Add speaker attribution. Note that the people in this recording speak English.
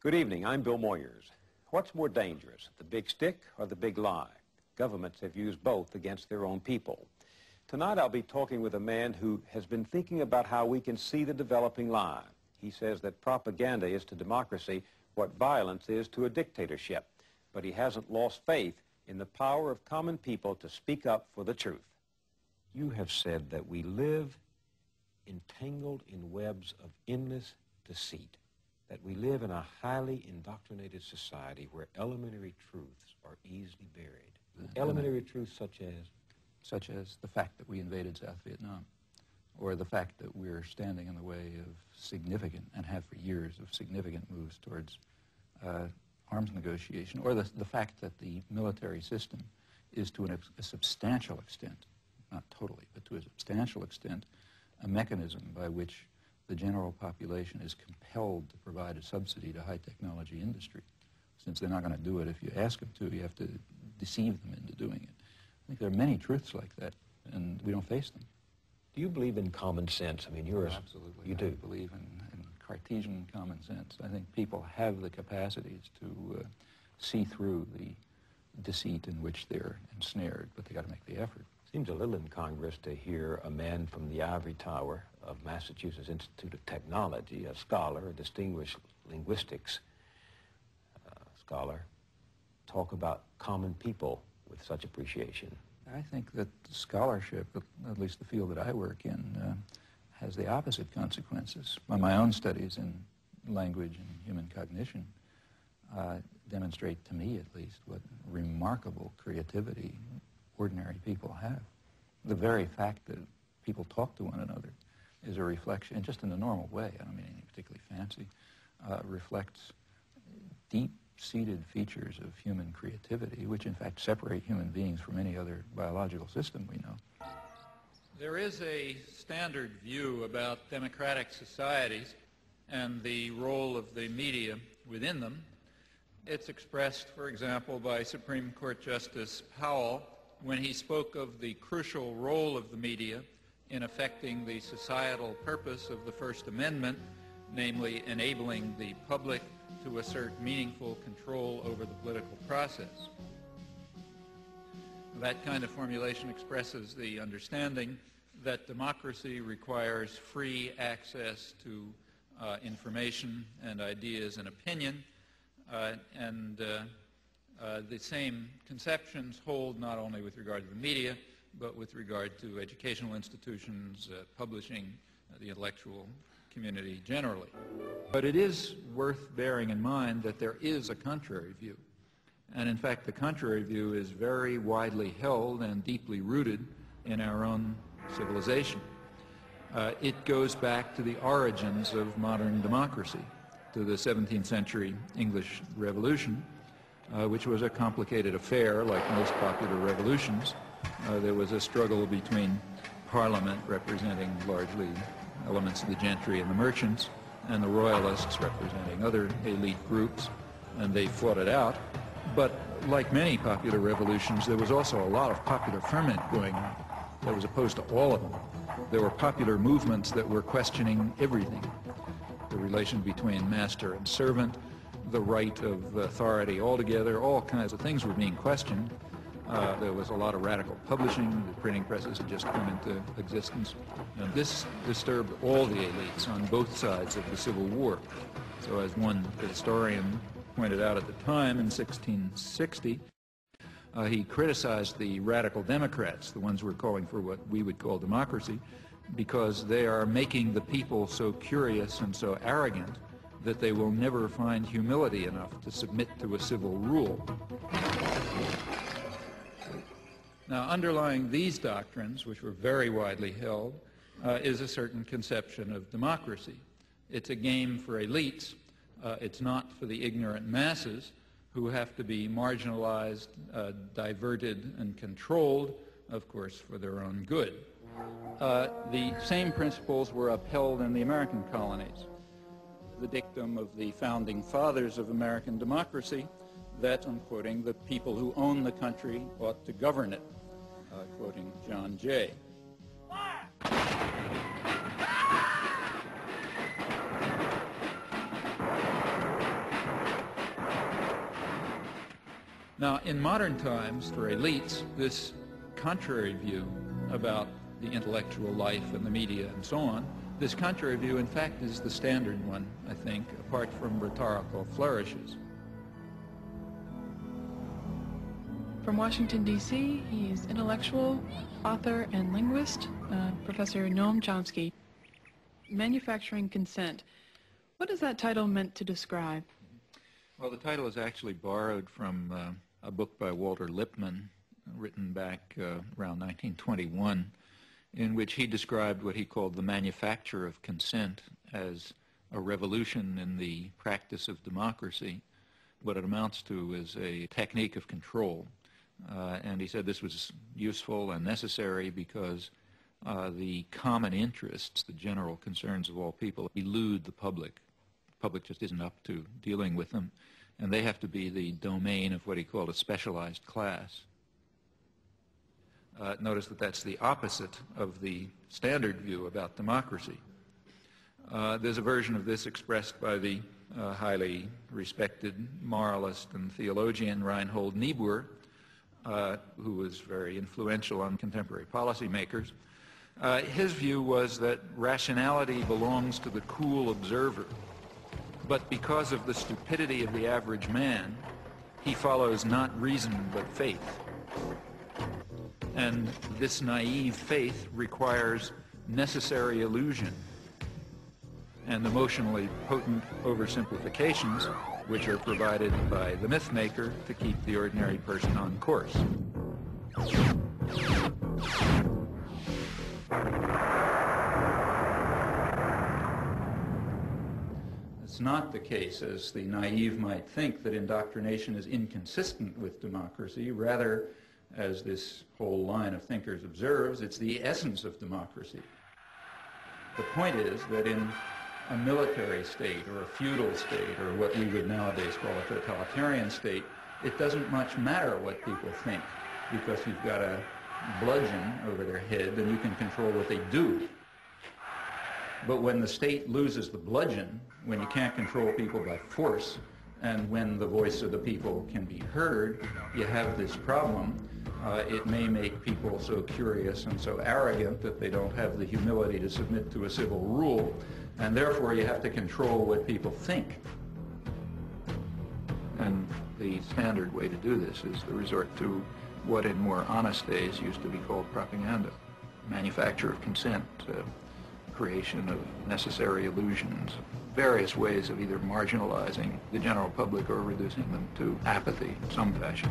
Speaker 1: Good evening. I'm Bill Moyers. What's more dangerous, the big stick or the big lie? Governments have used both against their own people. Tonight I'll be talking with a man who has been thinking about how we can see the developing lie. He says that propaganda is to democracy what violence is to a dictatorship, but he hasn't lost faith in the power of common people to speak up for the truth. You have said that we live entangled in webs of endless deceit, that we live in a highly indoctrinated society where elementary truths are easily buried. Elementary truths such as
Speaker 2: the fact that we invaded South Vietnam, or the fact that we're standing in the way of significant, and have for years, of significant moves towards arms negotiation, or the fact that the military system is to a substantial extent, not totally, but to a substantial extent, a mechanism by which the general population is compelled to provide a subsidy to high-technology industry. Since they're not going to do it if you ask them to, you have to deceive them into doing it. I think there are many truths like that, and we don't face them.
Speaker 1: Do you believe in common sense? I mean, you're
Speaker 2: absolutely.
Speaker 1: You do.
Speaker 2: I believe in Cartesian common sense. I think people have the capacities to see through the deceit in which they're ensnared, but they got to make the effort.
Speaker 1: Seems a little incongruous to hear a man from the ivory tower of Massachusetts Institute of Technology, a scholar, a distinguished linguistics scholar, talk about common people with such appreciation.
Speaker 2: I think that scholarship, at least the field that I work in, has the opposite consequences. My own studies in language and human cognition demonstrate to me, at least, what remarkable creativity ordinary people have. The very fact that people talk to one another is a reflection, and just in a normal way, I don't mean anything particularly fancy, reflects deep-seated features of human creativity, which in fact separate human beings from any other biological system we know.
Speaker 3: There is a standard view about democratic societies and the role of the media within them. It's expressed, for example, by Supreme Court Justice Powell when he spoke of the crucial role of the media in affecting the societal purpose of the First Amendment, namely enabling the public to assert meaningful control over the political process. That kind of formulation expresses the understanding that democracy requires free access to information and ideas and opinion, the same conceptions hold not only with regard to the media, but with regard to educational institutions, publishing, the intellectual community generally. But it is worth bearing in mind that there is a contrary view. And in fact, the contrary view is very widely held and deeply rooted in our own civilization. It goes back to the origins of modern democracy, to the 17th century English Revolution, which was a complicated affair like most popular revolutions. There was a struggle between Parliament, representing largely elements of the gentry and the merchants, and the royalists, representing other elite groups, and they fought it out. But like many popular revolutions, there was also a lot of popular ferment going on that was opposed to all of them. There were popular movements that were questioning everything: the relation between master and servant, the right of authority altogether. All kinds of things were being questioned. There was a lot of radical publishing. The printing presses had just come into existence. And this disturbed all the elites on both sides of the Civil War. So as one historian pointed out at the time, in 1660, he criticized the radical Democrats, the ones who were calling for what we would call democracy, because they are making the people so curious and so arrogant that they will never find humility enough to submit to a civil rule. Now, underlying these doctrines, which were very widely held, is a certain conception of democracy. It's a game for elites. It's not for the ignorant masses who have to be marginalized, diverted, and controlled, of course, for their own good. The same principles were upheld in the American colonies. The dictum of the founding fathers of American democracy that, I'm quoting, the people who own the country ought to govern it, quoting John Jay. Now, in modern times, for elites, this contrary view about the intellectual life and the media and so on, this contrary view, in fact, is the standard one, I think, apart from rhetorical flourishes.
Speaker 4: From Washington, D.C., he's intellectual, author, and linguist, Professor Noam Chomsky. Manufacturing Consent. What is that title meant to describe?
Speaker 3: Well, the title is actually borrowed from a book by Walter Lippmann, written back around 1921, in which he described what he called the manufacture of consent as a revolution in the practice of democracy. What it amounts to is a technique of control. And he said this was useful and necessary because the common interests, the general concerns of all people, elude the public. The public just isn't up to dealing with them, and they have to be the domain of what he called a specialized class. Notice that that's the opposite of the standard view about democracy. There's a version of this expressed by the highly respected moralist and theologian Reinhold Niebuhr, who was very influential on contemporary policymakers. His view was that rationality belongs to the cool observer, but because of the stupidity of the average man, he follows not reason but faith. And this naive faith requires necessary illusion and emotionally potent oversimplifications, which are provided by the myth maker to keep the ordinary person on course. It's not the case, as the naive might think, that indoctrination is inconsistent with democracy. Rather, as this whole line of thinkers observes, it's the essence of democracy. The point is that in a military state or a feudal state or what we would nowadays call a totalitarian state, it doesn't much matter what people think because you've got a bludgeon over their head and you can control what they do. But when the state loses the bludgeon, when you can't control people by force, and when the voice of the people can be heard, you have this problem. It may make people so curious and so arrogant that they don't have the humility to submit to a civil rule, and therefore you have to control what people think. And the standard way to do this is to resort to what in more honest days used to be called propaganda, manufacture of consent, creation of necessary illusions, various ways of either marginalizing the general public or reducing them to apathy in some fashion.